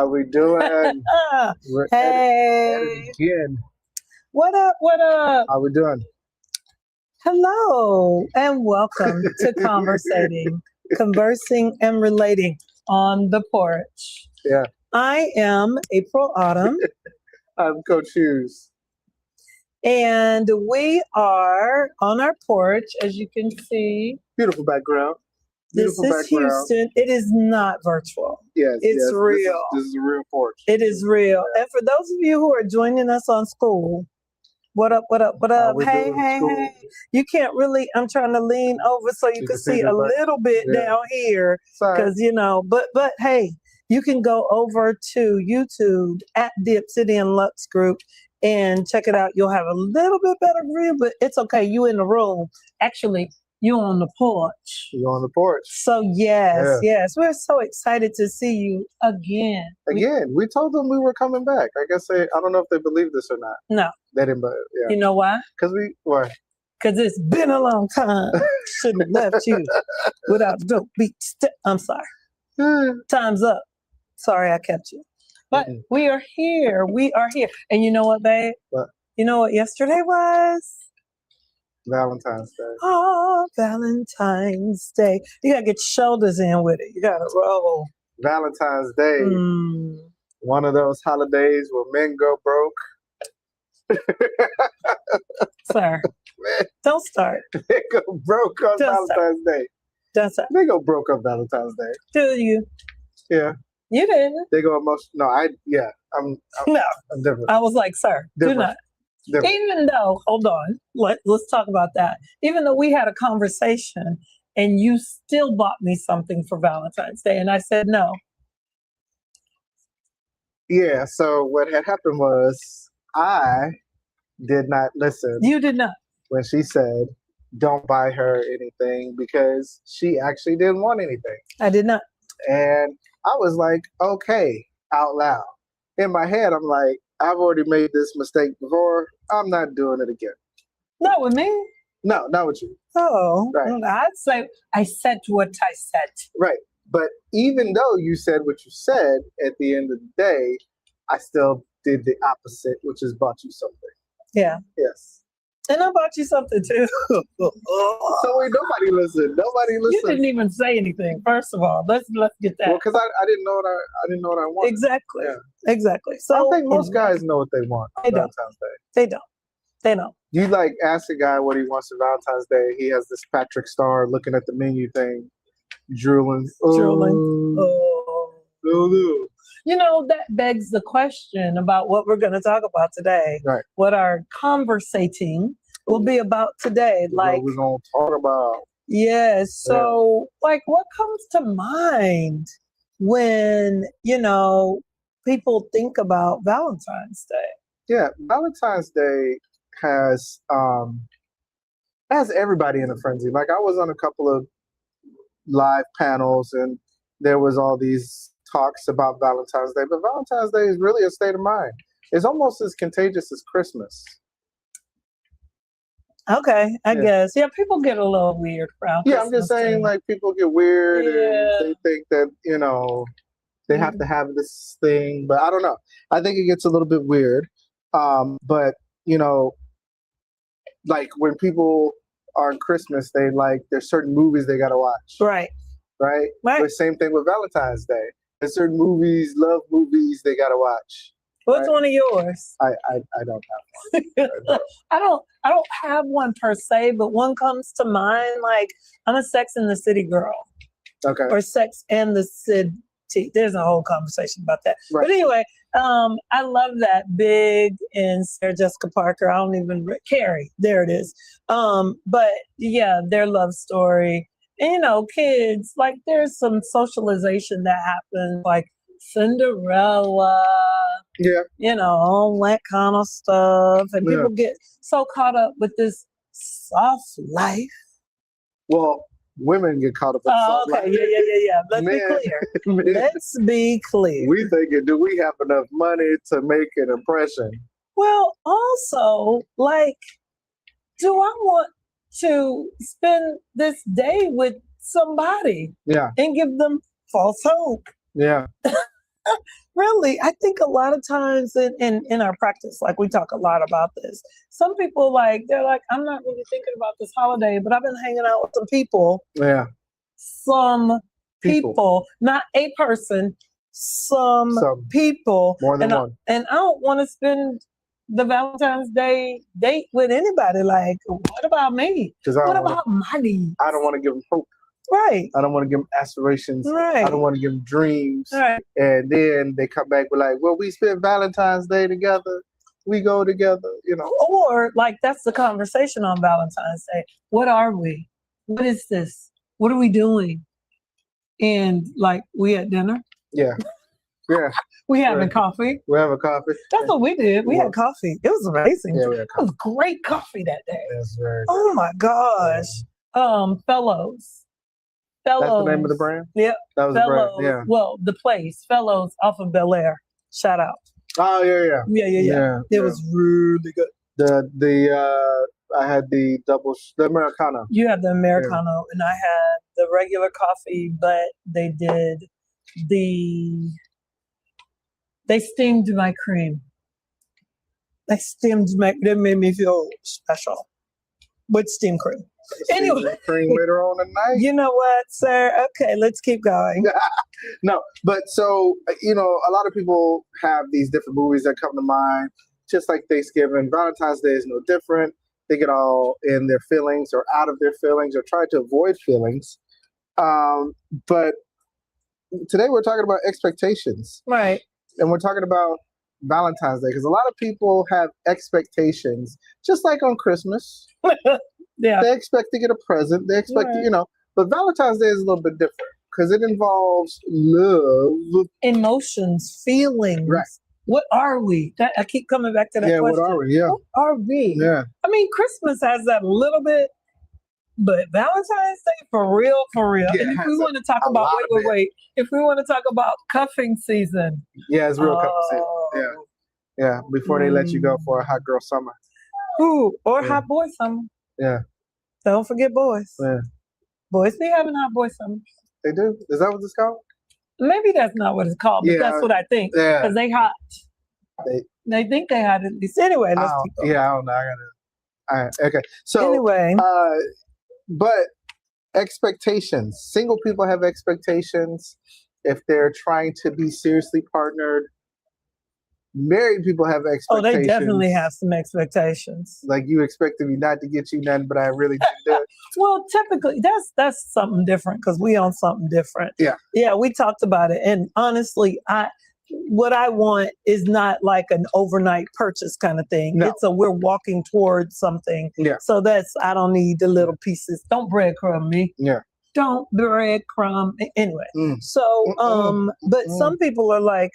How we doing? We're at Hey, it again. what up? What up? How we doing? Hello, and welcome to Conversing and Relating on the Porch. Yeah, I am April Autumn, I'm Coach Hughes. and we are on our porch, as you can see. Beautiful background. This Beautiful is Houston. It is not virtual. Yes, It's yes. real. This is a real porch. It is real. Yeah. And for those of you who are joining us on school, what up, what up, what How up? we Hey, doing, hey, school? hey. You can't really, I'm trying to lean over so you can see the a back. little bit Yeah. down here Sorry. because, but hey, you can go over to YouTube at the Obsidian Lux Group and check it out. You'll have a little bit better view, but it's okay. You in the room. Actually, you on the porch. You're on the porch. So yes, we're so excited to see you again. Again, we told them we were coming back. I guess I don't know if they believe this or not. No, They didn't, but yeah. you know why? Why? Because it's been a long time. Shouldn't have left you without a dope beat. I'm sorry. Time's up. Sorry I kept you. But we are here. We are here. And you know what, babe? What? You know what yesterday was? Valentine's Day. Oh, Valentine's Day. You got to get your shoulders in with it. You got to roll. Valentine's Day. One of those holidays where men go broke. Sir, Man, don't start. they go broke on Don't Valentine's Day. Don't start. They go broke on Valentine's Day. Do you? Yeah. You didn't. They go emotional. No, I'm No. I'm different. I was like, sir, Different. do not. Different. Even though, hold on, let's talk about that. Even though we had a conversation and you still bought me something for Valentine's Day, and I said no. Yeah, so what had happened was I did not listen You did not. when she said don't buy her anything because she actually didn't want anything. I did not. And I was like, okay, out loud. In my head, I'm like, I've already made this mistake before. I'm not doing it again. Not with me. No, not with you. Oh, Right. I'd say I said what I said. Right. But even though you said what you said, at the end of the day, I still did the opposite, which is bought you something. Yeah. Yes. And I bought you something too. So wait, nobody listened. Nobody You listened. didn't even say anything. First of all, let's get that. Well, because I didn't know what I wanted. Exactly. Yeah. Exactly. I So think most guys know what they want on They don't. Valentine's Day. They don't. They don't. You like ask a guy what he wants for Valentine's Day. He has this Patrick Star looking at the menu thing, drooling. Drooling. Oh, Oh. no. You know, that begs the question about what we're going to talk about today. Right. What our conversating will be about today. Like, What we're gonna talk about. yes. So, like, what comes to mind when, people think about Valentine's Day? Yeah, Valentine's Day has everybody in a frenzy. Like I was on a couple of live panels and there was all these talks about Valentine's Day, but Valentine's Day is really a state of mind. It's almost as contagious as Christmas. Okay, I Yeah. guess. Yeah, people get a little weird around Yeah, I'm just Christmas saying, Day. like people get weird Yeah. and they think that they have to have this thing, but I don't know. I think it gets a little bit weird. But like when people are on Christmas, there's certain movies they gotta watch, Right. right? Right. The same thing with Valentine's Day. There's certain movies, love movies they gotta watch. What's Right. one of yours? I don't have one. I don't have one per se, but one comes to mind. Like, I'm a Sex and the City girl, Okay. or Sex and the City. There's a whole conversation about that. Right. But anyway, I love that. Big and Sarah Jessica Parker. I don't even Carrie. There it is. But yeah, their love story. And kids, like there's some socialization that happens, like Cinderella. Yeah. All that kind of stuff. And Yeah. people get so caught up with this soft life. Well, women get caught up in Oh, something okay. Yeah. Let's be Man. clear. Man, Let's be clear. we thinking, do we have enough money to make an impression? Well, also, like, do I want to spend this day with somebody Yeah. and give them false hope? Yeah. Really, I think a lot of times in our practice, like we talk a lot about this. Some people they're like, I'm not really thinking about this holiday, but I've been hanging out with some people. Yeah. Some people, not a person, some people. More than one. And I don't want to spend the Valentine's Day date with anybody. Like, what about me? What about my needs? I don't want to give them hope. Right. I don't want to give them aspirations. Right. I don't want to give them dreams. Right. And then they come back with like, well, we spent Valentine's Day together. We go together, you know. Or like that's the conversation on Valentine's Day. What are we? What is this? What are we doing? And like we at dinner. Yeah. Yeah. We having coffee. We're having coffee. That's what we did. We had coffee. It was amazing. Yeah, we had coffee. It was great coffee that day. That's very Oh my gosh. Fellows. That's the name of the brand? Yep. That was Fellows. the brand. Yeah. Well, the place. Fellows off of Bel Air. Shout out. Oh yeah. It was really good. I had the Americano. You had the Americano and I had the regular coffee, but they steamed my cream. They made me feel special with steamed cream. Anyway, cream later on at night. You know what, sir? Okay, let's keep going. No, but so, a lot of people have these different movies that come to mind, just like Thanksgiving. Valentine's Day is no different. They get all in their feelings or out of their feelings or try to avoid feelings. But today we're talking about expectations. Right. And we're talking about Valentine's Day because a lot of people have expectations, just like on Christmas. Yeah. They expect to get a present. They expect, but Valentine's Day is a little bit different because it involves love. Emotions, feelings. Right. What are we? I keep coming back to that question. What are we? Yeah. What are we? Yeah. I mean, Christmas has that a little bit, but Valentine's Day, for real. Yeah, and if we want to talk about, wait. If we want to talk about cuffing season. Yeah, it's real cuffing season. Yeah. Yeah. Before they let you go for a hot girl summer. Ooh, or hot boy summer. Yeah. Don't forget boys. Yeah. Boys be having hot boy summers. They do? Is that what it's called? Maybe that's not what it's called, but that's what I think. Yeah. Because they hot. They think they hot at least. Anyway, let's keep going. Yeah, I don't know. All right. Okay. So anyway. But expectations. Single people have expectations if they're trying to be seriously partnered. Married people have expectations. Oh, they definitely have some expectations. Like you expected me not to get you nothing, but I really did it. Well, typically that's something different because we own something different. Yeah. Yeah, we talked about it. And honestly, what I want is not like an overnight purchase kind of thing. No. It's we're walking towards something. Yeah. So I don't need the little pieces. Don't breadcrumb me. Yeah. Don't breadcrumb. Anyway. So, but some people are like,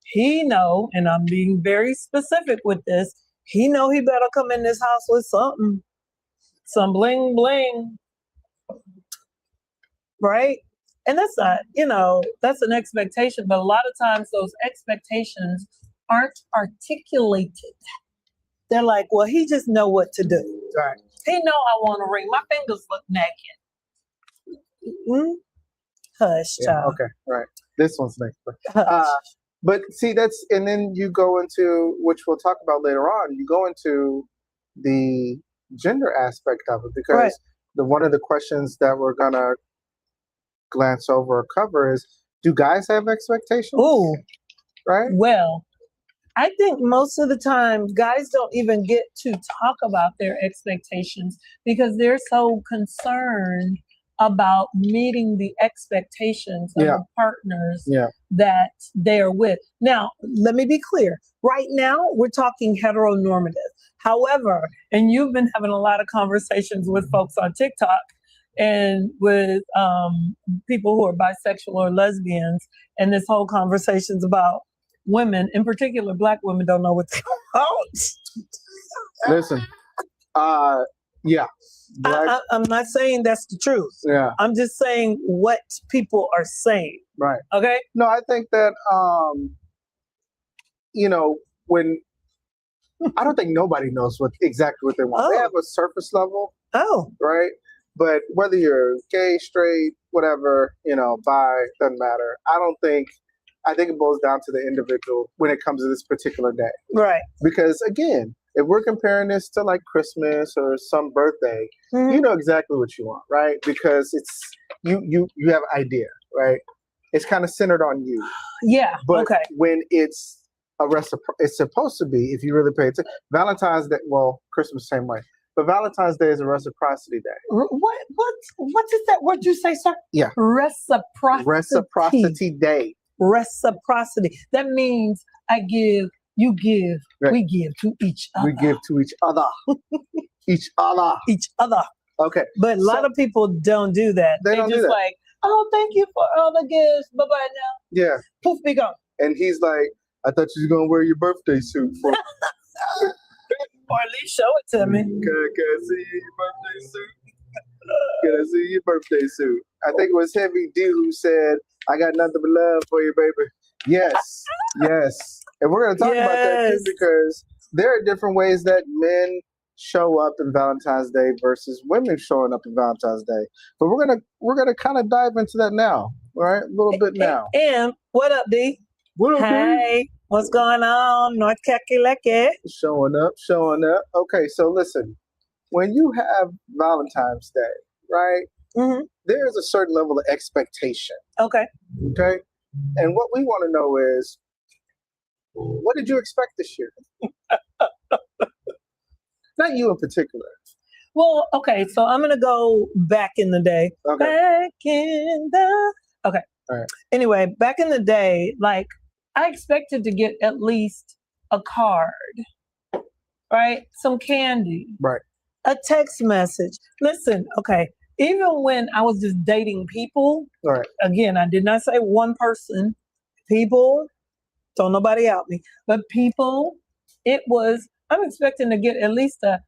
he know, and I'm being very specific with this, he know he better come in this house with something. Some bling bling. Right? And that's not, that's an expectation, but a lot of times those expectations aren't articulated. They're like, well, he just know what to do. Right. He know I want a ring. My fingers look naked. Mm-hmm. Hush, child. Okay, right. This one's next. But see, and then you go into, which we'll talk about later on, you go into the gender aspect of it because one of the questions that we're going to glance over or cover is, do guys have expectations? Ooh. Right? Well, I think most of the time guys don't even get to talk about their expectations because they're so concerned about meeting the expectations of the partners that they're with. Now, let me be clear. Right now, we're talking heteronormative. However, and you've been having a lot of conversations with folks on TikTok and with people who are bisexual or lesbians, and this whole conversation's about women, in particular, Black women don't know what they want. Listen, yeah. I'm not saying that's the truth. Yeah. I'm just saying what people are saying. Right. Okay? No, I think that, when I don't think nobody knows exactly what they want. They have a surface level. Oh. Right? But whether you're gay, straight, whatever, bi, doesn't matter. I don't think I think it boils down to the individual when it comes to this particular day. Right. Because again, if we're comparing this to like Christmas or some birthday, you know exactly what you want, right? Because it's you have an idea, right? It's kind of centered on you. Yeah. But okay. when it's it's supposed to be, if you really pay attention, Valentine's Day, well, Christmas same way, but Valentine's Day is a reciprocity day. What is that word you say, sir? Yeah. Reciprocity Day. Reciprocity. That means I give, you give, right. we give to each other. We give to each other. Each other. Each other. Okay. But a lot of people don't do that. They don't just do that. like, oh, thank you for all the gifts. Bye-bye now. Yeah. Poof, be gone. And he's like, I thought you was going to wear your birthday suit for... Or at least show it to me. Can I see your birthday suit? Can I see your birthday suit? I think it was Heavy D who said, I got nothing but love for you, baby. Yes. Yes. And we're going to talk about that too, because there are different ways that men show up in Valentine's Day versus women showing up in Valentine's Day. But we're gonna kind of dive into that now, right? A little bit now. And what up, D? What up, hey, what's going on? North Kakaleke. Showing up. Okay, so listen, when you have Valentine's Day, right? Mm-hmm. There's a certain level of expectation. Okay. Okay. And what we want to know is, what did you expect this year? Not you in particular. Well, okay, so I'm gonna go back in the day. Okay. Back in the okay. All right. Anyway, back in the day, like I expected to get at least a card, right? Some candy, right? A text message. Listen, okay. Even when I was just dating people, right? Again, I did not say one person. People, don't nobody out me, but people. It was. I'm expecting to get at least a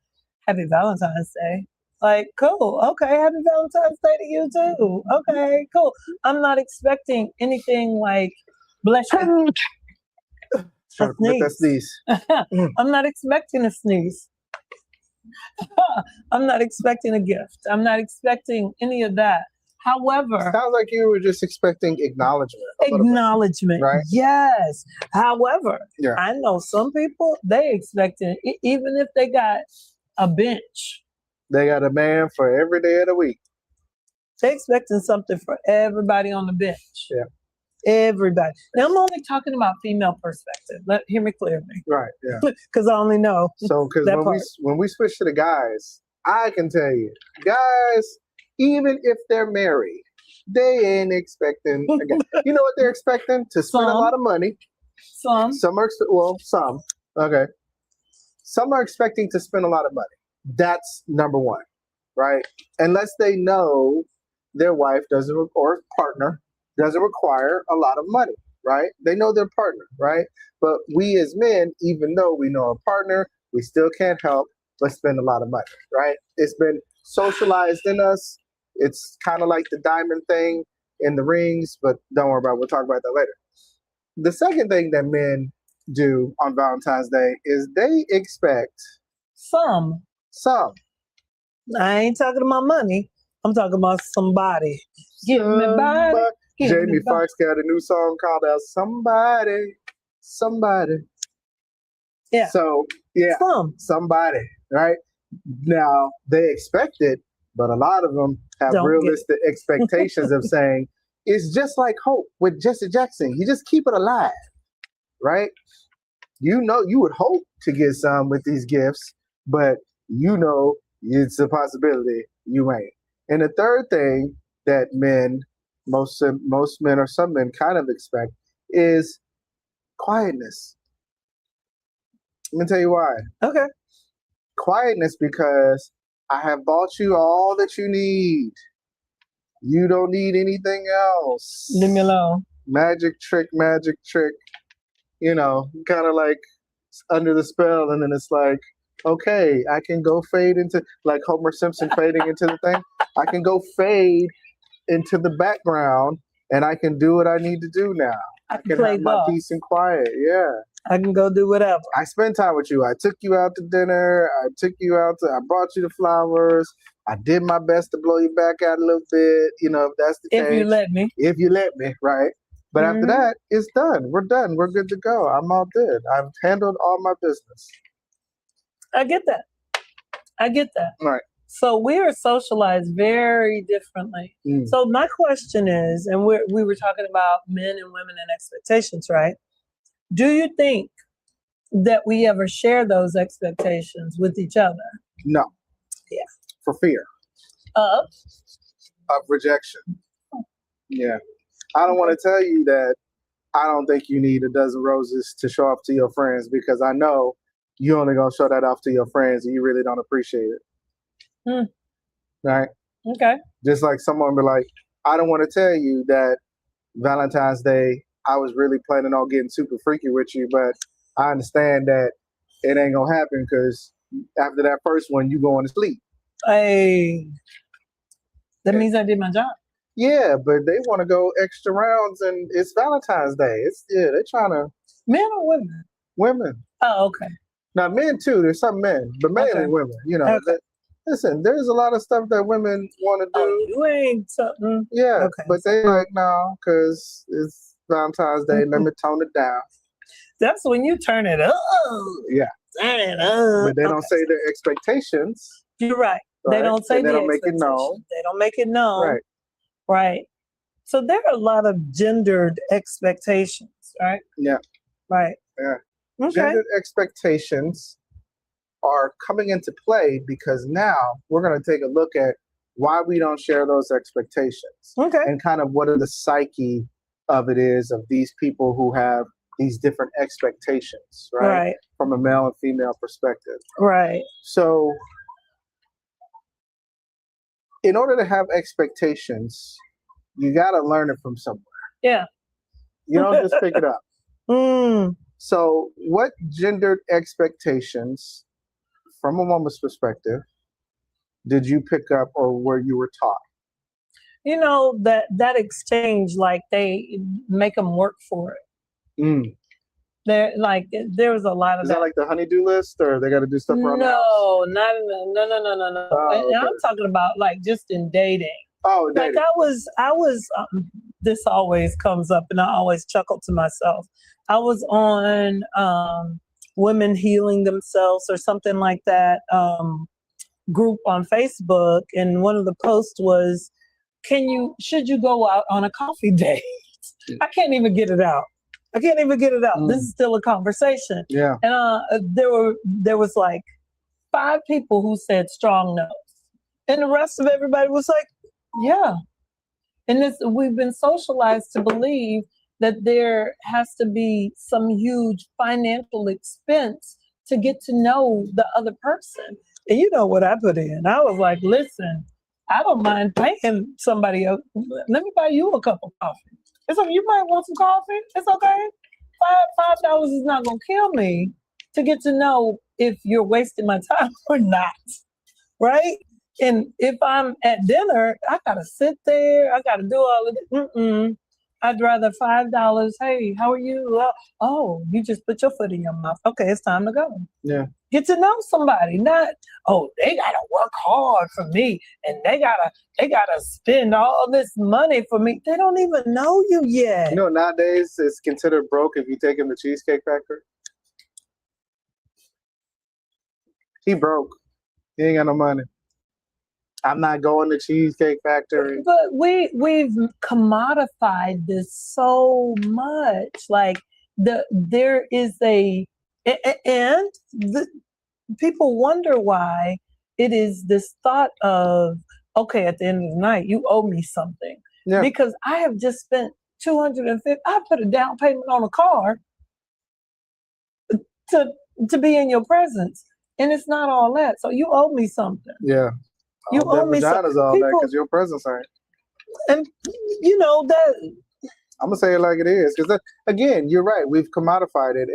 Happy Valentine's Day. Like, cool. Okay, Happy Valentine's Day to you too. Okay, cool. I'm not expecting anything like bless you. That sneeze. I'm not expecting a sneeze. I'm not expecting a gift. I'm not expecting any of that. However, sounds like you were just expecting acknowledgement. Acknowledgement, right? Yes. However, yeah. I know some people, they expecting, even if they got a bench. They got a man for every day of the week. They expecting something for everybody on the bench. Yeah. Everybody. Now, I'm only talking about female perspective. Hear me clearly. Right, yeah. Because I only know. So, because when we switch to the guys, I can tell you, guys, even if they're married, they ain't expecting. You know what they're expecting? To spend a lot of money. Some are, some. Okay. Some are expecting to spend a lot of money. That's number one, right? Unless they know their wife or partner doesn't require a lot of money, right? They know their partner, right? But we as men, even though we know our partner, we still can't help but spend a lot of money, right? It's been socialized in us. It's kind of like the diamond thing in the rings, but don't worry about it. We'll talk about that later. The second thing that men do on Valentine's Day is they expect some. I ain't talking about money. I'm talking about somebody. Give me body. Jamie Foxx got a new song called Somebody. Yeah. So, yeah, somebody, right? Now, they expect it, but a lot of them have realistic expectations of saying, it's just like Hope with Jesse Jackson. You just keep it alive, right? You know, you would hope to get some with these gifts, but you know it's a possibility you ain't. And the third thing that most men or some men kind of expect is quietness. Let me tell you why. Okay. Quietness, because I have bought you all that you need. You don't need anything else. Leave me alone. Magic trick. You know, kind of like under the spell, and then it's like, okay, I can go fade into, like Homer Simpson fading into the thing. I can go fade into the background, and I can do what I need to do now. I can have my peace and quiet. Yeah. I can go do whatever. I spend time with you. I took you out to dinner. I brought you the flowers. I did my best to blow you back out a little bit. You know, if that's the case. If you let me. If you let me, right? But after that, it's done. We're done. We're good to go. I'm all good. I've handled all my business. I get that. Right. So we are socialized very differently. So my question is, and we were talking about men and women and expectations, right? Do you think that we ever share those expectations with each other? No. Yeah. For fear. Of rejection. Yeah. I don't want to tell you that I don't think you need a dozen roses to show off to your friends, because I know you only gonna show that off to your friends and you really don't appreciate it. Right? Okay. Just like someone be like, I don't want to tell you that Valentine's Day I was really planning on getting super freaky with you, but I understand that it ain't gonna happen because after that first one you going to sleep. Hey, that means I did my job. Yeah, but they want to go extra rounds, and it's Valentine's Day. They're trying to. Men or women? Women. Oh, okay. Now, men too. There's some men, but mainly women. You know, listen. There's a lot of stuff that women want to do. Oh, you ain't something. Yeah, but they like no, because it's Valentine's Day. Let me tone it down. That's when you turn it up. Yeah. Turn it up. But they don't say their expectations. You're right. They don't say they don't make it known. They don't make it known. Right. Right. So there are a lot of gendered expectations, right? Yeah. Right. Yeah. Okay. Gendered expectations are coming into play because now we're going to take a look at why we don't share those expectations. Okay. And kind of what are the psyche of it is of these people who have these different expectations, right? From a male and female perspective. Right. So in order to have expectations, you got to learn it from somewhere. Yeah. You don't just pick it up. So what gendered expectations from a woman's perspective did you pick up or where you were taught? You know, that exchange, like they make them work for it. There was a lot of that. Is that like the honey-do list, or they got to do stuff around the house? No. And I'm talking about like just in dating. Oh, dating. Like I was. This always comes up, and I always chuckle to myself. I was on Women Healing Themselves or something like that group on Facebook, and one of the posts was, should you go out on a coffee date? I can't even get it out. This is still a conversation. Yeah. And there was like 5 people who said strong no's. And the rest of everybody was like, yeah. And we've been socialized to believe that there has to be some huge financial expense to get to know the other person. And you know what I put in? I was like, listen, I don't mind paying somebody else. Let me buy you a cup of coffee. It's like, you might want some coffee. It's okay. $5 is not gonna kill me to get to know if you're wasting my time or not, right? And if I'm at dinner, I gotta sit there. I gotta do all of this. I'd rather $5. Hey, how are you? Oh, you just put your foot in your mouth. Okay, it's time to go. Yeah. Get to know somebody. Not, oh, they gotta work hard for me, and they gotta spend all this money for me. They don't even know you yet. You know, nowadays it's considered broke if you take him to Cheesecake Factory. He broke. He ain't got no money. I'm not going to Cheesecake Factory. But we've commodified this so much. Like there is people wonder why it is this thought of, okay, at the end of the night, you owe me something. Yeah. Because I have just spent $250. I put a down payment on a car to be in your presence. And it's not all that. So you owe me something. Yeah. You owe me something. All that because your presence ain't. And you know that. I'm gonna say it like it is, because again, you're right. We've commodified it,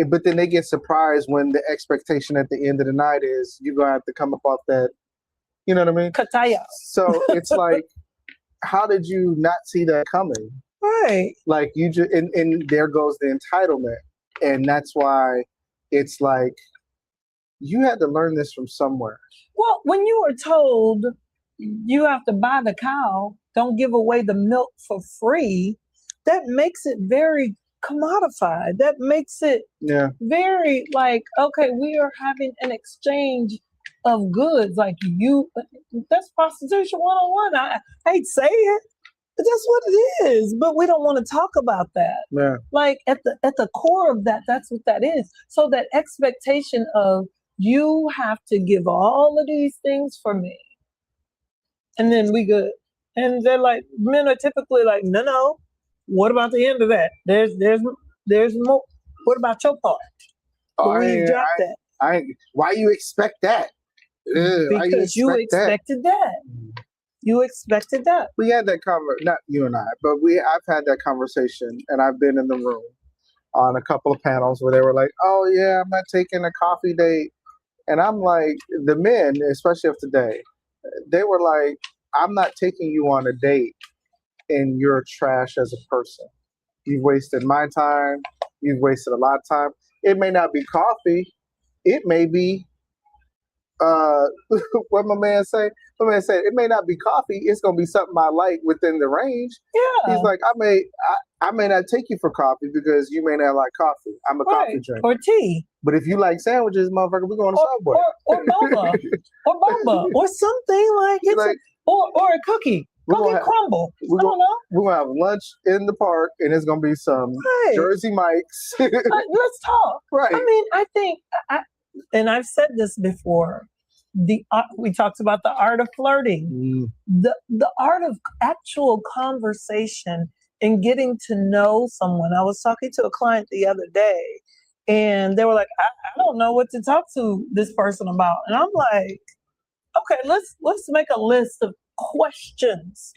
but then they get surprised when the expectation at the end of the night is you're gonna have to come up off that. You know what I mean? Kataya. So it's like, how did you not see that coming? Right. Like you just, and there goes the entitlement, and that's why it's like you had to learn this from somewhere. Well, when you were told you have to buy the cow, don't give away the milk for free, that makes it very commodified. That makes it very like, okay, we are having an exchange of goods. Like that's prostitution 101. I hate to say it, but that's what it is. But we don't want to talk about that. Yeah. Like at the core of that, that's what that is. So that expectation of you have to give all of these things for me, and then we good. And they're like, men are typically like, no. What about the end of that? There's more. What about your part? Why you expect that? Because you expected that. You expected that. We had that not you and I, but I've had that conversation, and I've been in the room on a couple of panels where they were like, "Oh yeah, I'm not taking a coffee date," and I'm like, the men, especially of today, they were like, "I'm not taking you on a date, and you're trash as a person. You've wasted my time. You've wasted a lot of time. It may not be coffee. It may be." What my man say? My man said it may not be coffee. It's gonna be something I like within the range. Yeah. He's like, I may not take you for coffee because you may not like coffee. I'm a coffee drinker. Or tea. But if you like sandwiches, motherfucker, we're going to Subway. Or boba. or boba. Or something like it's or a cookie. Cookie crumble. I don't know. We're gonna have lunch in the park, and it's gonna be some Jersey Mike's. Let's talk. Right. I mean, I think and I've said this before, we talked about the art of flirting, the art of actual conversation and getting to know someone. I was talking to a client the other day, and they were like, I don't know what to talk to this person about. And I'm like, okay, let's make a list of questions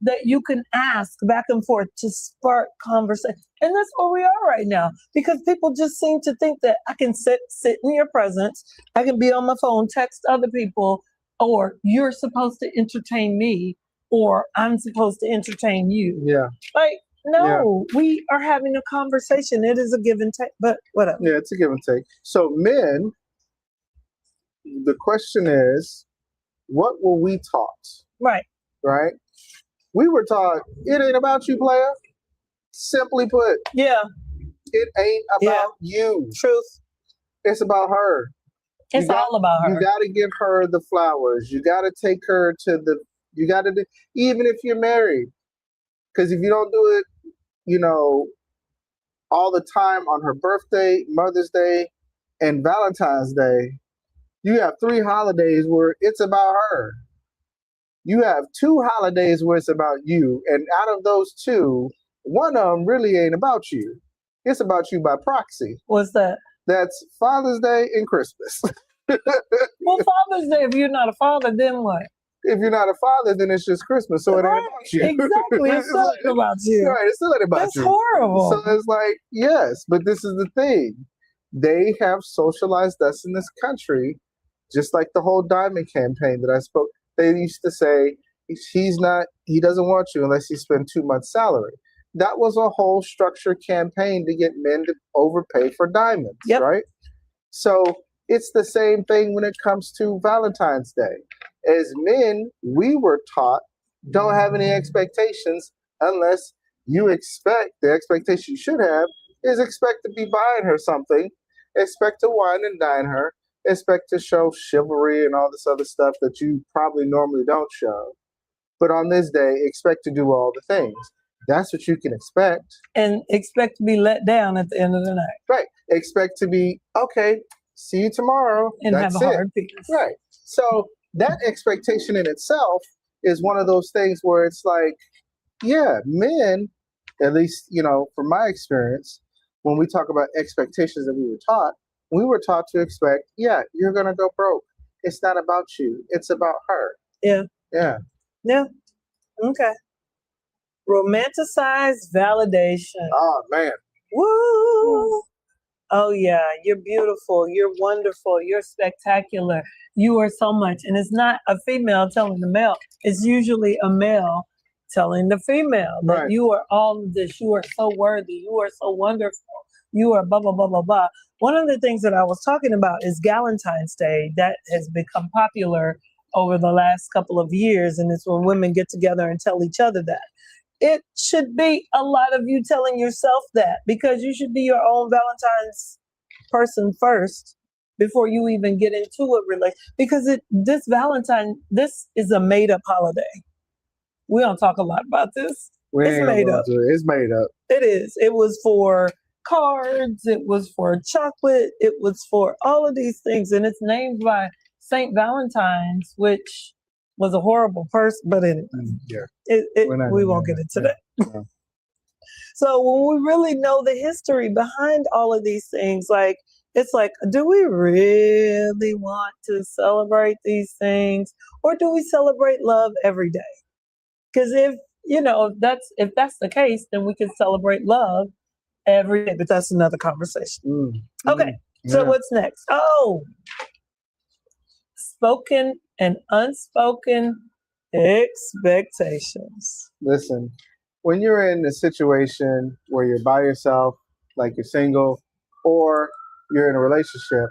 that you can ask back and forth to spark conversation. And that's where we are right now, because people just seem to think that I can sit in your presence, I can be on my phone, text other people, or you're supposed to entertain me, or I'm supposed to entertain you. Yeah. Like, no, we are having a conversation. It is a give and take, but whatever. Yeah, it's a give and take. So men, the question is, what were we taught? Right. We were taught, it ain't about you, player. Simply put. Yeah. It ain't about you. Truth. It's about her. It's all about her. You got to give her the flowers. You got to take her to you got to do, even if you're married. Because if you don't do it, all the time on her birthday, Mother's Day, and Valentine's Day, you have 3 holidays where it's about her. You have 2 holidays where it's about you. And out of those 2, one of them really ain't about you. It's about you by proxy. What's that? That's Father's Day and Christmas. Well, Father's Day, if you're not a father, then what? If you're not a father, then it's just Christmas. So it ain't about you. Exactly. It's still about you. Right. It's still about you. That's horrible. So it's like, yes, but this is the thing. They have socialized us in this country, just like the whole diamond campaign that I spoke. They used to say, he doesn't want you unless you spend 2 months' salary. That was a whole structured campaign to get men to overpay for diamonds, right? So it's the same thing when it comes to Valentine's Day. As men, we were taught, don't have any expectations unless you expect, the expectation you should have is expect to be buying her something, expect to wine and dine her, expect to show chivalry and all this other stuff that you probably normally don't show. But on this day, expect to do all the things. That's what you can expect. And expect to be let down at the end of the night. Right. Expect to be, okay, see you tomorrow. And that's have a hard penis. Right. So that expectation in itself is one of those things where it's like, yeah, men, at least, from my experience, when we talk about expectations that we were taught to expect, you're going to go broke. It's not about you. It's about her. Yeah. Yeah. Yeah. Okay. Romanticized validation. Oh, man. Woo! Oh, yeah. You're beautiful. You're wonderful. You're spectacular. You are so much. And it's not a female telling the male. It's usually a male telling the female that you are all of this. You are so worthy. You are so wonderful. You are blah, blah, blah, blah, blah. One of the things that I was talking about is Valentine's Day. That has become popular over the last couple of years. And it's when women get together and tell each other that. it should be a lot of you telling yourself that, because you should be your own Valentine's person first before you even get into a relationship. Because this is a made up holiday. We don't talk a lot about this. It's made up. It's made up. It is. It was for cards. It was for chocolate. It was for all of these things. And it's named by Saint Valentine's, which was a horrible person. But anyway, we won't get into that. Yeah. So when we really know the history behind all of these things, like, it's like, do we really want to celebrate these things, or do we celebrate love every day? Because if that's the case, then we can celebrate love every day. But that's another conversation. Okay. So what's next? Oh, spoken and unspoken expectations. Listen, when you're in a situation where you're by yourself, like you're single, or you're in a relationship,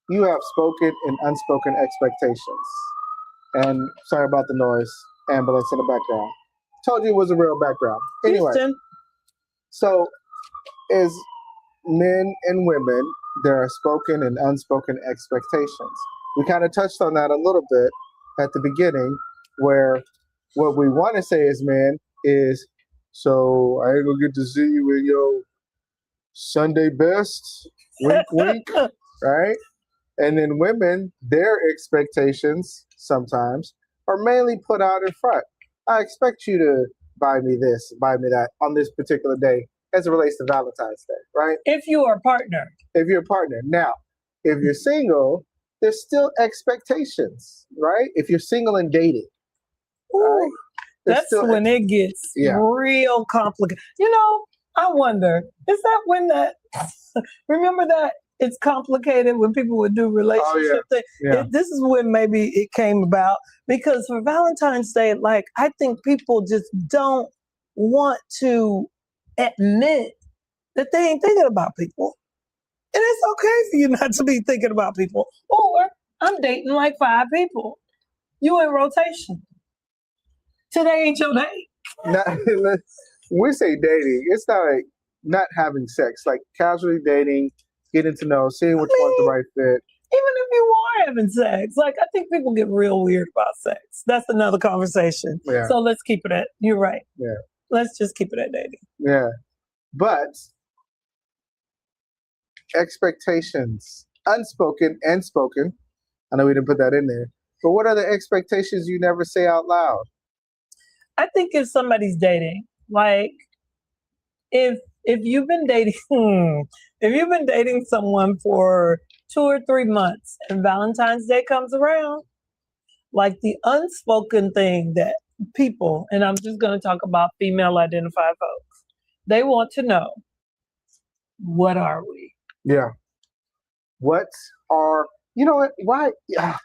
you have spoken and unspoken expectations. And sorry about the noise, ambulance in the background. Told you it was a real background. Anyway, Houston. So as men and women, there are spoken and unspoken expectations. We kind of touched on that a little bit at the beginning, where what we want to say as men is, so I ain't gonna get to see you in your Sunday best, wink, wink, right? And then women, their expectations sometimes are mainly put out in front. I expect you to buy me this, buy me that on this particular day, as it relates to Valentine's Day, right? If you are a partner. If you're a partner. Now, if you're single, there's still expectations, right? If you're single and dating, right? That's when it gets real complicated. I wonder, is that when that, remember that it's complicated when people would do relationship things? Yeah. This is when maybe it came about, because for Valentine's Day, like, I think people just don't want to admit that they ain't thinking about people. And it's okay for you not to be thinking about people. Or I'm dating like 5 people. You in rotation. Today ain't your day. When we say dating, it's not like not having sex, like casually dating, getting to know, seeing which one's the right fit. Even if you are having sex, like, I think people get real weird about sex. That's another conversation. Yeah. So let's keep it at, you're right. Yeah. Let's just keep it at dating. Yeah. But expectations, unspoken and spoken. I know we didn't put that in there. But what are the expectations you never say out loud? I think if somebody's dating, like, if you've been dating, if you've been dating someone for 2 or 3 months and Valentine's Day comes around, like, the unspoken thing that people, and I'm just going to talk about female identified folks, they want to know, what are we? Yeah. What are, you know what, why? Yeah.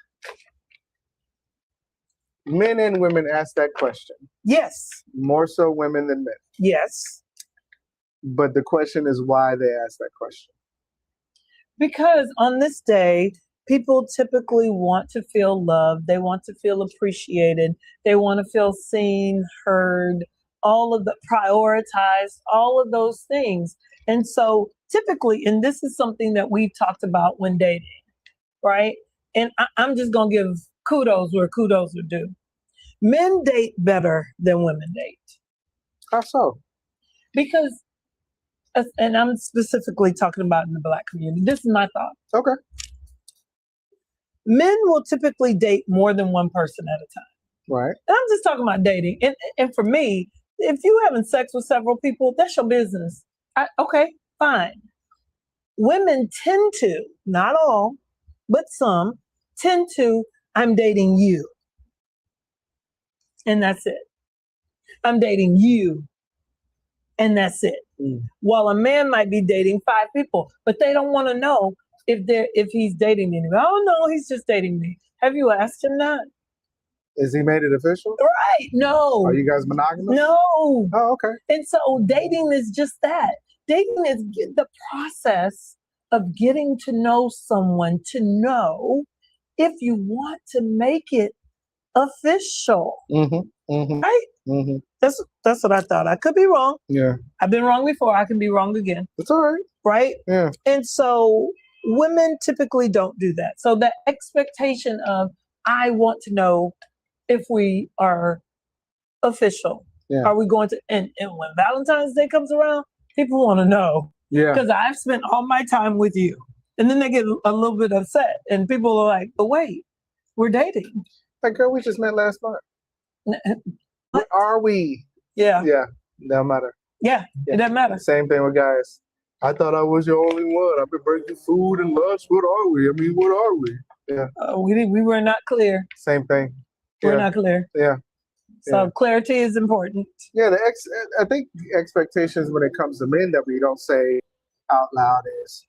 Men and women ask that question. Yes. More so women than men. Yes. But the question is why they ask that question. Because on this day, people typically want to feel loved. They want to feel appreciated. They want to feel seen, heard, prioritized, all of those things. And so typically, and this is something that we've talked about when dating, right? And I'm just going to give kudos where kudos are due. Men date better than women date. How so? Because, and I'm specifically talking about in the Black community, this is my thought. Okay. Men will typically date more than one person at a time. Right. And I'm just talking about dating. And for me, if you having sex with several people, that's your business. Okay, fine. Women tend to, not all, but some, tend to, I'm dating you. And that's it. I'm dating you. And that's it. While a man might be dating 5 people, but they don't want to know if he's dating anybody. Oh no, he's just dating me. Have you asked him that? Is he made it official? Right. No. Are you guys monogamous? No. Oh, okay. And so dating is just that. Dating is the process of getting to know someone to know if you want to make it official. Mm-hmm. Mm-hmm. Right? Mm-hmm. That's what I thought. I could be wrong. Yeah. I've been wrong before. I can be wrong again. It's all right. Right? Yeah. And so women typically don't do that. So the expectation of, I want to know if we are official. Yeah. Are we going to, and when Valentine's Day comes around, people want to know. Yeah. Because I've spent all my time with you. And then they get a little bit upset. And people are like, but wait, we're dating. Like, girl, we just met last month. Where are we? Yeah. Yeah. Doesn't matter. Yeah. It doesn't matter. Same thing with guys. I thought I was the only one. I've been bringing food and lunch. What are we? I mean, what are we? Yeah. We were not clear. Same thing. We're not clear. Yeah. So clarity is important. Yeah. I think expectations when it comes to men that we don't say out loud is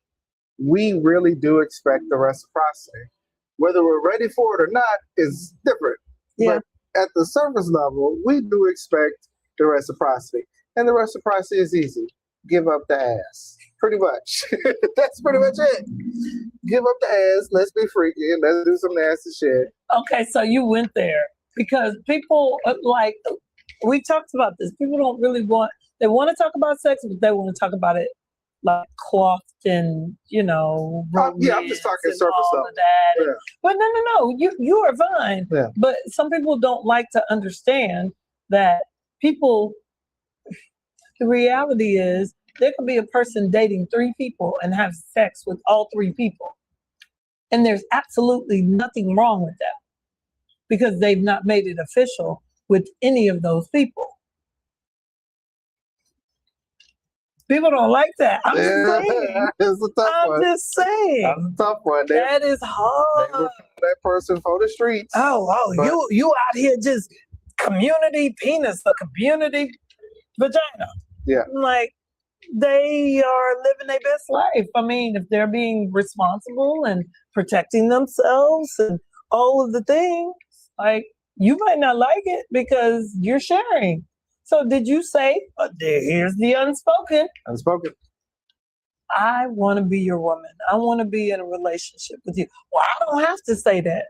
we really do expect the reciprocity. Whether we're ready for it or not is different. Yeah. But at the surface level, we do expect the reciprocity. And the reciprocity is easy. Give up the ass. Pretty much. That's pretty much it. Give up the ass. Let's be freaky. Let's do some nasty shit. Okay, so you went there because people like, we talked about this. People don't really they want to talk about sex, but they want to talk about it like clothed and, yeah, I'm just talking surface level. Yeah. But no, you are fine. Yeah. But some people don't like to understand that the reality is there could be a person dating 3 people and have sex with all 3 people. And there's absolutely nothing wrong with that because they've not made it official with any of those people. People don't like that. I'm just saying. It's a tough one. I'm just saying. That's a tough one. That is hard. They that person for the streets. But you out here just community penis, a community vagina. Yeah. Like, they are living their best life. I mean, if they're being responsible and protecting themselves and all of the things, like, you might not like it because you're sharing. So did you say, here's the unspoken. Unspoken. I want to be your woman. I want to be in a relationship with you. Well, I don't have to say that.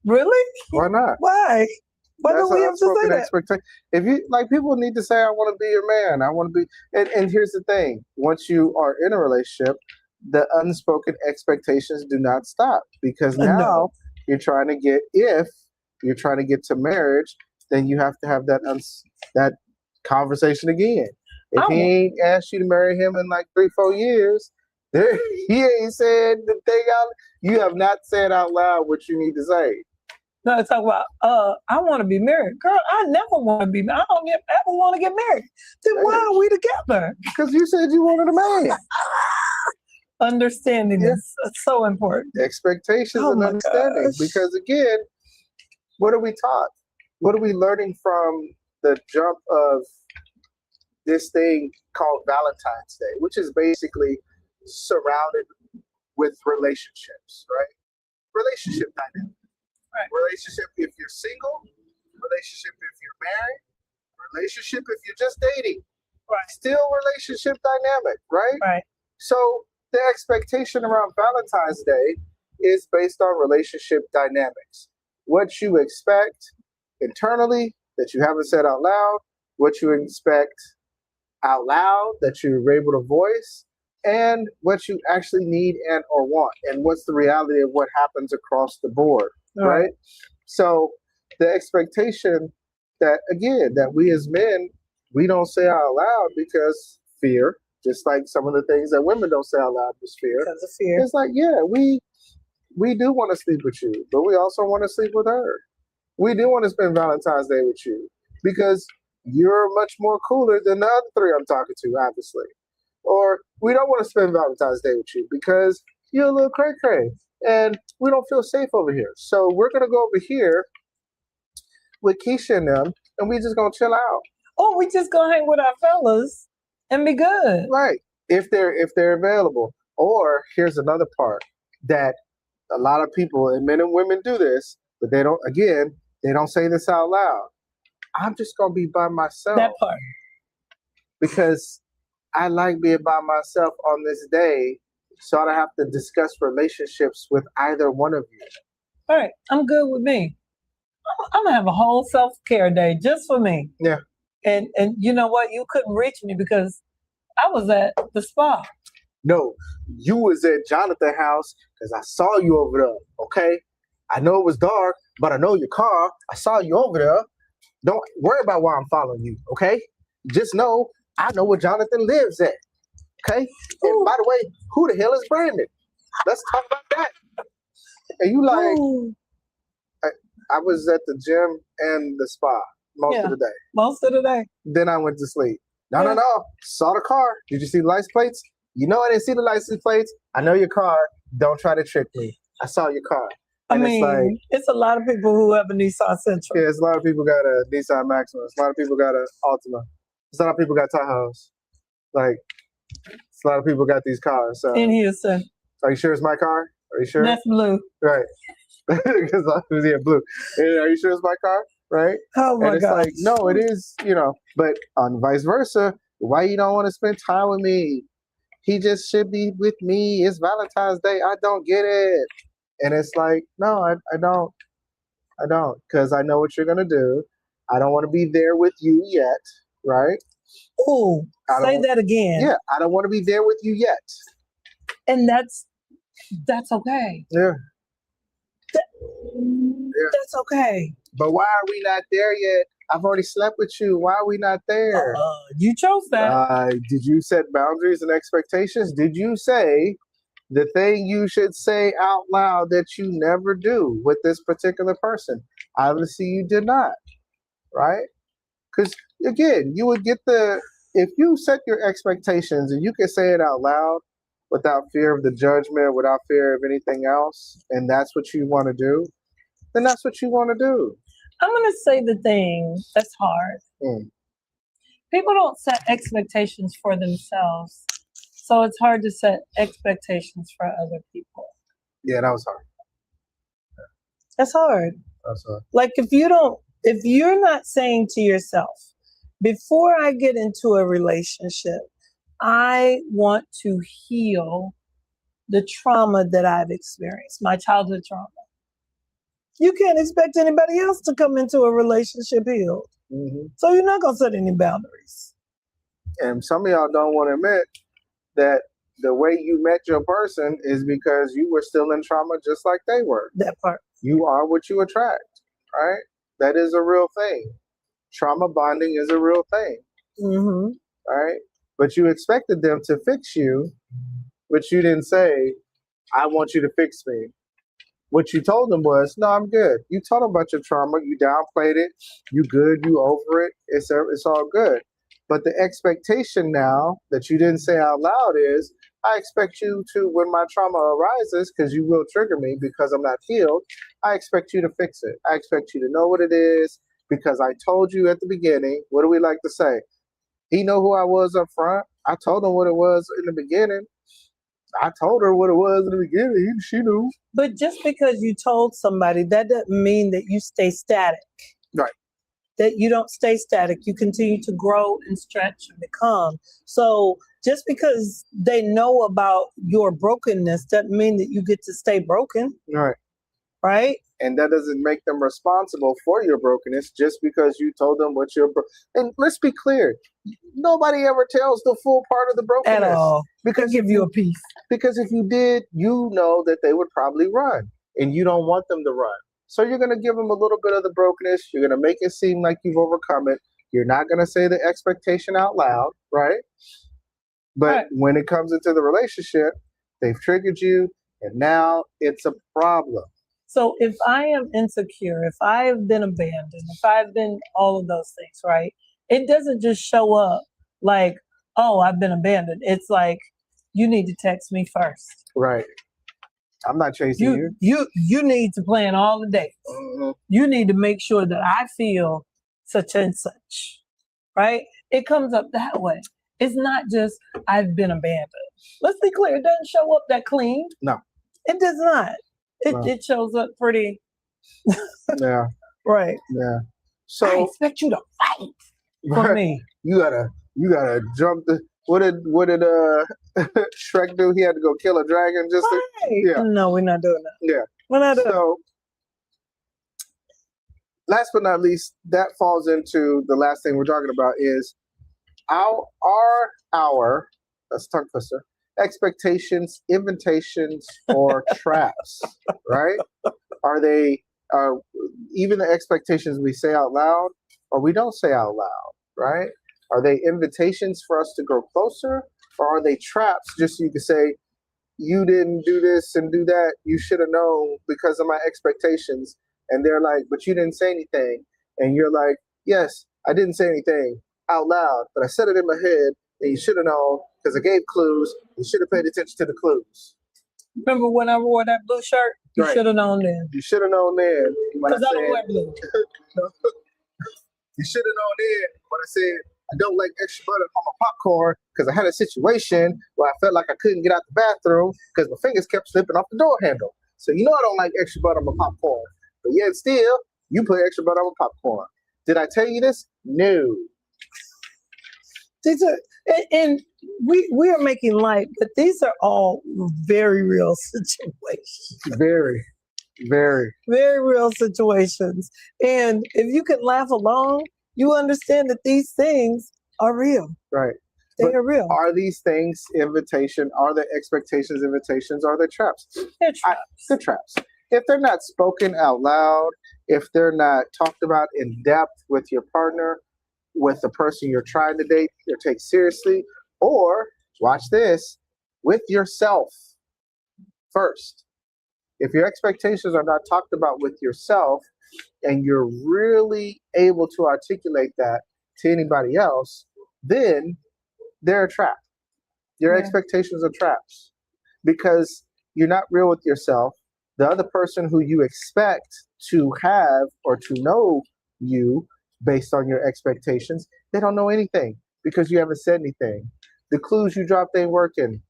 Really? Why not? Why? Why do we have to say that? If you people need to say, I want to be your man. I want to be, and here's the thing. Once you are in a relationship, the unspoken expectations do not stop because now you're trying to get, if you're trying to get to marriage, then you have to have that conversation again. If he ain't asked you to marry him in like 3-4 years, he ain't said the thing out. You have not said out loud what you need to say. No, talk about, I want to be married. Girl, I never want to be married. I don't ever want to get married. Then why are we together? Because you said you wanted a man. Understanding is so important. Expectations and understanding. Gosh. Because again, what are we taught? What are we learning from the jump of this thing called Valentine's Day, which is basically surrounded with relationships, right? Relationship dynamic. Right. Relationship if you're single, relationship if you're married, relationship if you're just dating. Right. Still relationship dynamic, right? Right. So the expectation around Valentine's Day is based on relationship dynamics. What you expect internally that you haven't said out loud, what you expect out loud that you're able to voice, and what you actually need and or want, and what's the reality of what happens across the board. Right. So the expectation that, again, that we as men, we don't say out loud because fear, just like some of the things that women don't say out loud is fear. Because of fear. It's like, yeah, we do want to sleep with you, but we also want to sleep with her. We do want to spend Valentine's Day with you because you're much more cooler than the other 3 I'm talking to, obviously. Or we don't want to spend Valentine's Day with you because you're a little cray-cray. And we don't feel safe over here. So we're going to go over here with Keisha and them, and we just going to chill out. Oh, we just going to hang with our fellas and be good. Right. If they're available. Or here's another part that a lot of people, and men and women do this, but they don't say this out loud. I'm just going to be by myself. That part. Because I like being by myself on this day. So I don't have to discuss relationships with either one of you. All right. I'm good with me. I'm gonna have a whole self-care day just for me. Yeah. And you know what? You couldn't reach me because I was at the spa. No, you was at Jonathan's house because I saw you over there. Okay, I know it was dark, but I know your car. I saw you over there. Don't worry about why I'm following you. Okay, just know I know where Jonathan lives at. Okay, and by the way, who the hell is Brandon? Let's talk about that. And you like, Ooh, I was at the gym and the spa most Yeah. of the day. most of the day. Then I went to sleep. Yeah. No. Saw the car. Did you see the license plates? You know I didn't see the license plates. I know your car. Don't try to trick me. I saw your car. I And mean, it's a lot of people who have a Nissan Sentra. yeah, it's a lot of people got a Nissan Maxima. A lot of people got a Altima. A lot of people got Tahoes. Like, a lot of people got these cars. So, In Houston. are you sure it's my car? Are you sure? That's blue. Right. Because I was here blue. And are you sure it's my car? Right? Oh my And it's God. like, no, it is, but on vice versa, why you don't want to spend time with me? He just should be with me. It's Valentine's Day. I don't get it. And it's like, no, I don't. I don't. Because I know what you're going to do. I don't want to be there with you yet. Right? Ooh, say that again. Yeah, I don't want to be there with you yet. And that's okay. Yeah. That's okay. But why are we not there yet? I've already slept with you. Why are we not there? You chose that. Did you set boundaries and expectations? Did you say the thing you should say out loud that you never do with this particular person? Obviously, you did not, right? Because again, you would get if you set your expectations and you can say it out loud without fear of the judgment, without fear of anything else, and that's what you want to do, then that's what you want to do. I'm going to say the thing that's hard. People don't set expectations for themselves. So it's hard to set expectations for other people. Yeah, that was hard. That's hard. That's hard. Like if you're not saying to yourself, before I get into a relationship, I want to heal the trauma that I've experienced, my childhood trauma. You can't expect anybody else to come into a relationship healed. Mm-hmm. So you're not going to set any boundaries. And some of y'all don't want to admit that the way you met your person is because you were still in trauma just like they were. That part. You are what you attract, right? That is a real thing. Trauma bonding is a real thing, right? But you expected them to fix you, but you didn't say, I want you to fix me. What you told them was, no, I'm good. You told them about your trauma. You downplayed it. You good. You over it. It's all good. But the expectation now that you didn't say out loud is, I expect you to, when my trauma arises, because you will trigger me because I'm not healed, I expect you to fix it. I expect you to know what it is because I told you at the beginning. What do we like to say? He know who I was up front. I told him what it was in the beginning. I told her what it was in the beginning. She knew. But just because you told somebody, that doesn't mean that you stay static. Right. That you don't stay static. You continue to grow and stretch and become. So just because they know about your brokenness doesn't mean that you get to stay broken. Right. Right? And that doesn't make them responsible for your brokenness just because you told them what you're and let's be clear, nobody ever tells the full part of the brokenness. At all. Because give you a piece. Because if you did, you know that they would probably run and you don't want them to run. So you're going to give them a little bit of the brokenness. You're going to make it seem like you've overcome it. You're not going to say the expectation out loud, right? But when it comes into the relationship, they've triggered you and now it's a problem. So if I am insecure, if I have been abandoned, if I've been all of those things, right? It doesn't just show up like, oh, I've been abandoned. It's like, you need to text me first. Right. I'm not chasing you. You need to plan all the dates. You need to make sure that I feel such and such, right? It comes up that way. It's not just, I've been abandoned. Let's be clear. It doesn't show up that clean. No. It does not. It shows up pretty. Yeah. Right. Yeah. So I expect you to fight for me. You gotta jump the. What did Shrek do? He had to go kill a dragon just to. Yeah. No, we're not doing that. Yeah. We're not doing so last but not least, that falls into the last thing we're talking about is our that's a tongue twister, expectations, invitations, or traps, right? Are they even the expectations we say out loud or we don't say out loud, right? Are they invitations for us to grow closer, or are they traps just so you can say, you didn't do this and do that, you should have known because of my expectations? And they're like, but you didn't say anything. And you're like, yes, I didn't say anything out loud, but I said it in my head, and you should have known because I gave clues. You should have paid attention to the clues. Remember when I wore that blue shirt? You Right. should have known then. You should have known then when I Because I don't said, wear blue. you should have known then when I said, I don't like extra butter on my popcorn because I had a situation where I felt like I couldn't get out the bathroom because my fingers kept slipping off the door handle. So you know I don't like extra butter on my popcorn. But yet still, you put extra butter on my popcorn. Did I tell you this? No. These are, and we are making light, but these are all very real situations. Very, very. Very real situations. And if you can laugh along, you understand that these things are real. Right. They But are real. Are these things invitation? Are the expectations invitations? Are they traps? They're traps. They're traps. If they're not spoken out loud, if they're not talked about in depth with your partner, with the person you're trying to date or take seriously, or watch this, with yourself first. If your expectations are not talked about with yourself and you're really able to articulate that to anybody else, then they're a trap. Your expectations are traps because you're not real with yourself. The other person who you expect to have or to know you based on your expectations, they don't know anything because you haven't said anything. The clues you dropped ain't working.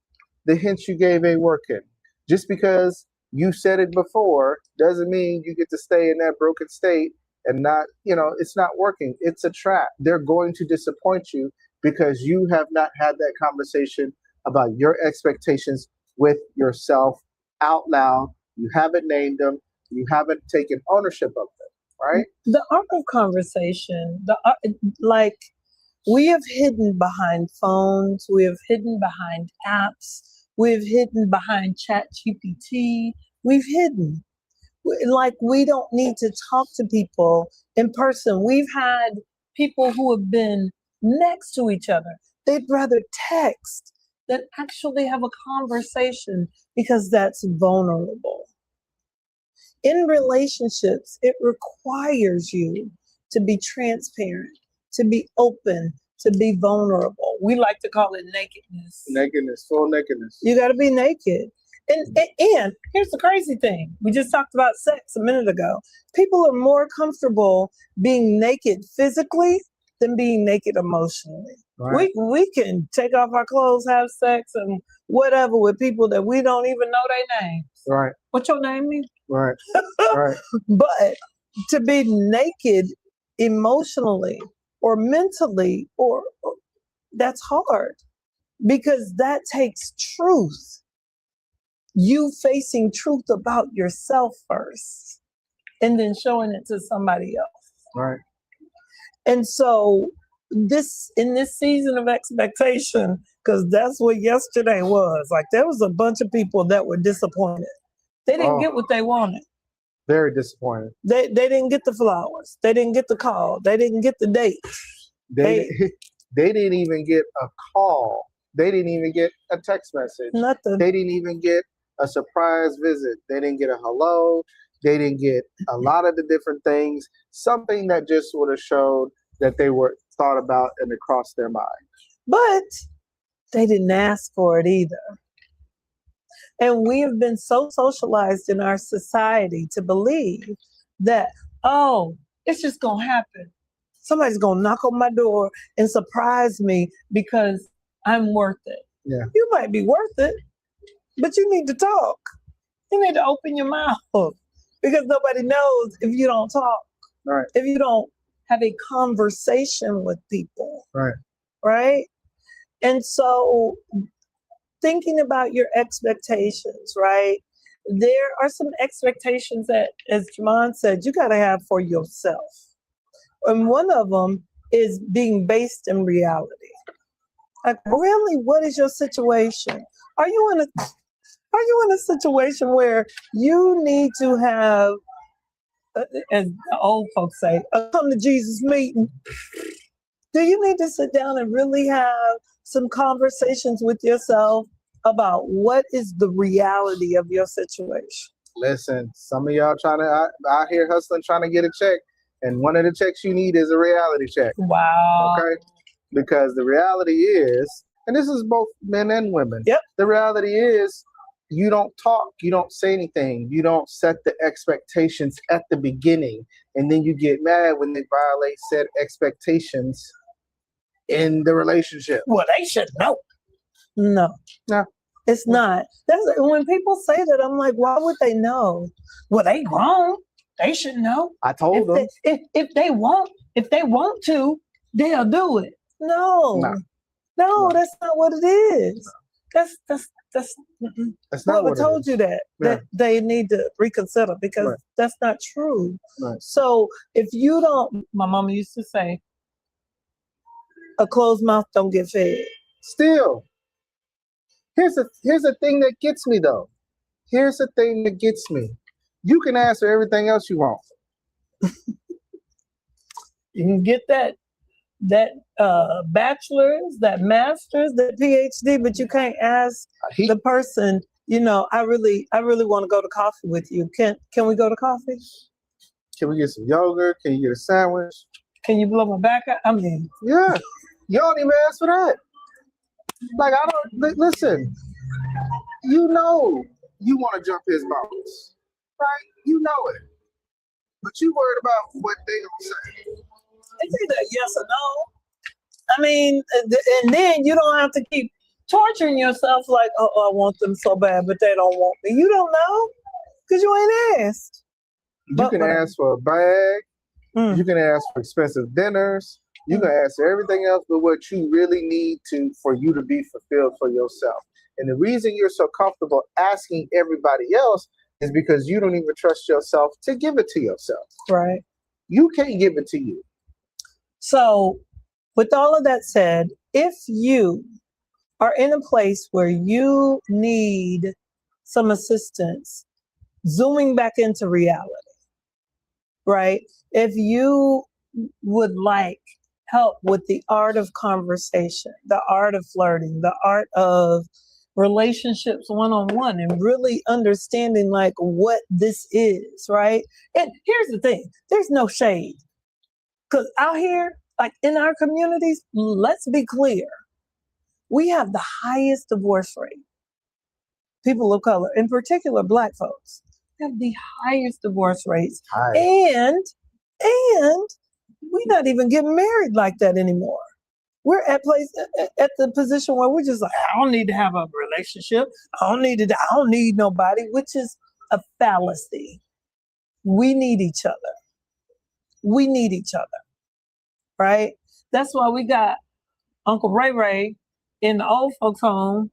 The hints you gave ain't working. Just because you said it before doesn't mean you get to stay in that broken state and not, it's not working. It's a trap. They're going to disappoint you because you have not had that conversation about your expectations with yourself out loud. You haven't named them. You haven't taken ownership of them, right? The arc of conversation, like we have hidden behind phones, we have hidden behind apps, we've hidden behind ChatGPT, we've hidden. Like we don't need to talk to people in person. We've had people who have been next to each other. They'd rather text than actually have a conversation because that's vulnerable. In relationships, it requires you to be transparent, to be open, to be vulnerable. We like to call it nakedness. Nakedness, full nakedness. You got to be naked. And here's the crazy thing. We just talked about sex a minute ago. People are more comfortable being naked physically than being naked emotionally. Right. We can take off our clothes, have sex, and whatever with people that we don't even know their names. Right. What's your name mean? Right. Right. But to be naked emotionally or mentally, or that's hard because that takes truth. You facing truth about yourself first and then showing it to somebody else. Right. And so in this season of expectation, because that's what yesterday was, like there was a bunch of people that were disappointed. They didn't get what they wanted. Very disappointed. They didn't get the flowers. They didn't get the call. They didn't get the date. They didn't even get a call. They didn't even get a text message. Nothing. They didn't even get a surprise visit. They didn't get a hello. They didn't get a lot of the different things. Something that just would have showed that they were thought about and it crossed their mind. But they didn't ask for it either. And we have been so socialized in our society to believe that, oh, it's just going to happen. Somebody's going to knock on my door and surprise me because I'm worth it. Yeah. You might be worth it, but you need to talk. You need to open your mouth because nobody knows if you don't talk. Right. If you don't have a conversation with people. Right. Right? And so thinking about your expectations, right? there are some expectations that, as Jamon said, you got to have for yourself. And one of them is being based in reality. Like, really, what is your situation? Are you in a situation where you need to have, as the old folks say, a come to Jesus meeting? Do you need to sit down and really have some conversations with yourself about what is the reality of your situation? Listen, some of y'all out here hustling, trying to get a check, and one of the checks you need is a reality check. Wow. Okay? Because the reality is, and this is both men and women. Yep. The reality is, you don't talk, you don't say anything, you don't set the expectations at the beginning, and then you get mad when they violate said expectations in the relationship. Well, they should know. No. No. It's not. That's when people say that, I'm like, why would they know? Well, they grown. They should know. I told them. If they want to, they'll do it. No, that's not what it is. That's not what I told you that they need to reconsider, because that's not true. Right. So if you don't, my mama used to say, a closed mouth don't get fed. Still, here's the thing that gets me though. Here's the thing that gets me. You can ask for everything else you want. You can get that bachelor's, that master's, that PhD, but you can't ask the person, I really want to go to coffee with you. Can we go to coffee? Can we get some yogurt? Can you get a sandwich? Can you blow my back out? I mean, yeah. You don't even ask for that. Like, I don't listen. You want to jump his bones, right? You know it, but you worried about what they gonna say. It's either yes or no. I mean, and then you don't have to keep torturing yourself like, oh, I want them so bad, but they don't want me. You don't know because you ain't asked. You can ask for a bag. You can ask for expensive dinners. You can ask for everything else but what you really need for you to be fulfilled for yourself. And the reason you're so comfortable asking everybody else is because you don't even trust yourself to give it to yourself. Right. You can't give it to you. So with all of that said, if you are in a place where you need some assistance, zooming back into reality, right? If you would like help with the art of conversation, the art of flirting, the art of relationships one-on-one, and really understanding like what this is, right? And here's the thing, there's no shade. Because out here, like in our communities, let's be clear, we have the highest divorce rate. People of color, in particular Black folks, have the highest divorce rates. And we're not even getting married like that anymore. We're at the position where we're just like, I don't need to have a relationship. I don't need nobody, which is a fallacy. We need each other. We need each other, right? That's why we got Uncle Ray Ray in the old folks' home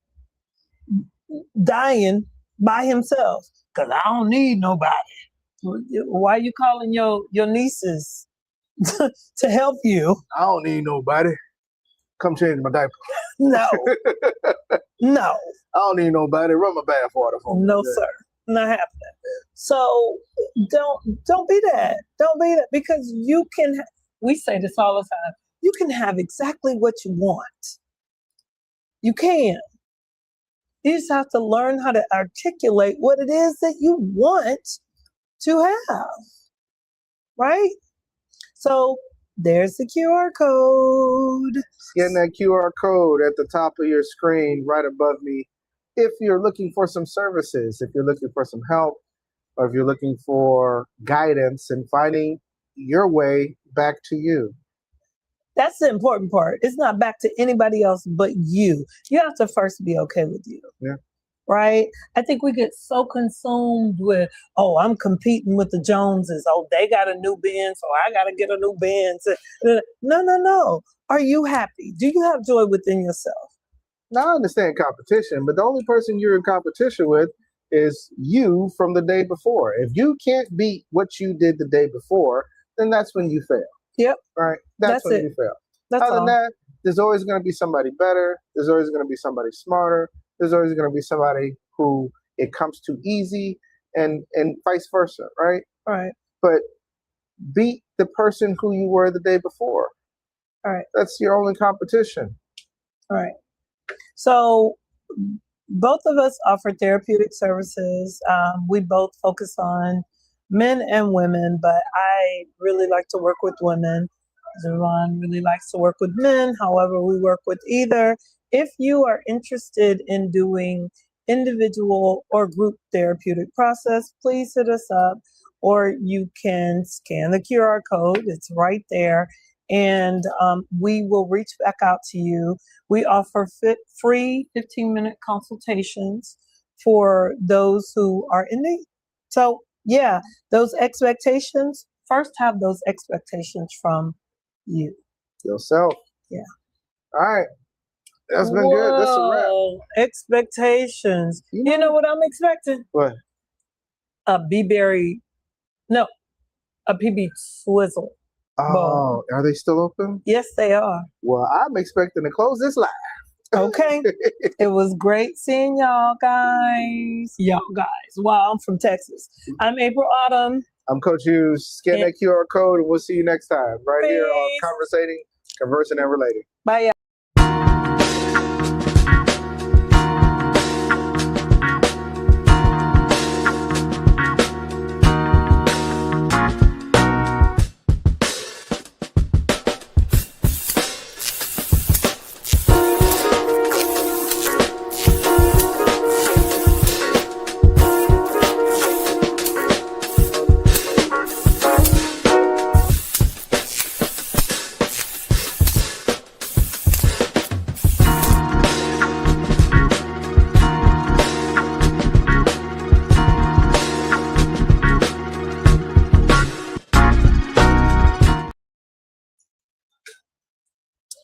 dying by himself because I don't need nobody. Why are you calling your nieces to help you? I don't need nobody. Come change my diaper. No. I don't need nobody. Run my bath water for me. No, sir. Not happening. So don't be that. Don't be that, because you can, we say this all the time, you can have exactly what you want. You can. You just have to learn how to articulate what it is that you want to have. Right? So there's the QR code. Scan that QR code at the top of your screen right above me. If you're looking for some services, if you're looking for some help, or if you're looking for guidance in finding your way back to you. That's the important part. It's not back to anybody else but you. You have to first be okay with you. Yeah. Right? I think we get so consumed with, oh, I'm competing with the Joneses. Oh, they got a new Benz, so I got to get a new Benz. No. Are you happy? Do you have joy within yourself? Now, I understand competition, but the only person you're in competition with is you from the day before. If you can't beat what you did the day before, then that's when you fail. Yep. Right? That's when it. you fail. That's Other than all. that, there's always going to be somebody better. There's always going to be somebody smarter. There's always going to be somebody who it comes too easy, and vice versa, right? Right. But beat the person who you were the day before. All right. That's your only competition. All right. So both of us offer therapeutic services. We both focus on men and women, but I really like to work with women. Javon really likes to work with men. However, we work with either. If you are interested in doing individual or group therapeutic process, please hit us up, or you can scan the QR code. It's right there. And we will reach back out to you. We offer free 15-minute consultations for those who are in need. So yeah, those expectations, first have those expectations from you. Yourself. Yeah. All right. That's been good. That's a wrap. Expectations. You know what I'm expecting? What? A PB Swizzle. Oh, are they still open? Yes, they are. Well, I'm expecting to close this live. Okay. It was great seeing y'all guys. Wow, I'm from Texas. I'm April Autumn. I'm Coach Hughes. Scan that QR code and we'll see you next time right here on Conversing and Relating. Bye, y'all.